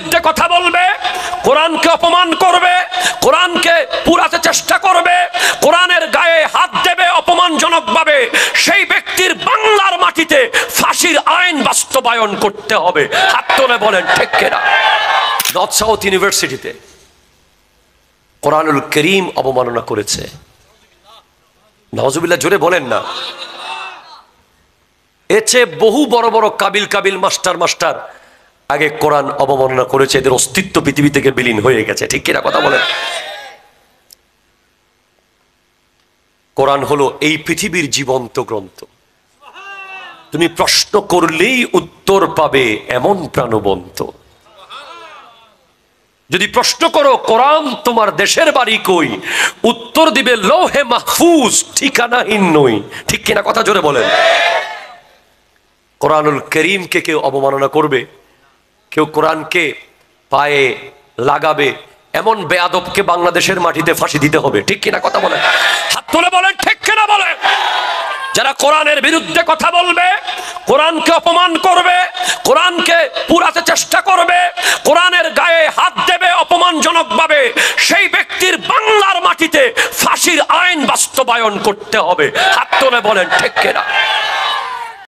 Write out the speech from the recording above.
বিরুদ্ধে কথা বলবে, কোরআনকে অপমান করবে, কোরআনকে পুরাতে চেষ্টা করবে, কোরআনের গায়ে হাত দেবে অপমানজনকভাবে, সেই ব্যক্তির বাংলার মাটিতে ফাঁসির আইন বাস্তবায়ন করতে হবে। হাত তুলে বলেন ঠিক কিনা? নর্থ সাউথ ইউনিভার্সিটিতে কোরআনুল করিম অবমাননা করেছে। নাউজুবিল্লাহ, জোরে বলেন না। এর চেয়ে বহু বড় বড় কাবিল কাবিল মাস্টার আগে কোরআন অবমাননা করেছে, এদের অস্তিত্ব পৃথিবী থেকে বিলীন হয়ে গেছে। ঠিক কিনা কথা বলেন? কোরআন হলো এই পৃথিবীর জীবন্ত গ্রন্থ। তুমি প্রশ্ন করলেই উত্তর পাবে এমন প্রাণবন্ত। যদি প্রশ্ন করো কোরআন তোমার দেশের বাড়ি কই, উত্তর দিবে লৌহে মাহফুজ, ঠিকানাহীন নই। ঠিক কিনা কথা জোরে বলেন? কোরআনুল করিমকে কেউ অবমাননা করবে, কেউ কোরআনকে পায়ে লাগাবে, এমন বেয়াদবকে বাংলাদেশের মাটিতে ফাঁসি দিতে হবে। ঠিক কিনা কথা বলেন? হাত তুলে বলেন ঠিক কিনা বলেন? যারা কোরআনের বিরুদ্ধে কথা বলবে, কোরআনকে অপমান করবে, কোরআনকে পুরাতে চেষ্টা করবে, কোরআনের গায়ে হাত দেবে অপমানজনকভাবে, সেই ব্যক্তির বাংলার মাটিতে ফাঁসির আইন বাস্তবায়ন করতে হবে। হাত তুলে বলেন ঠিক কিনা?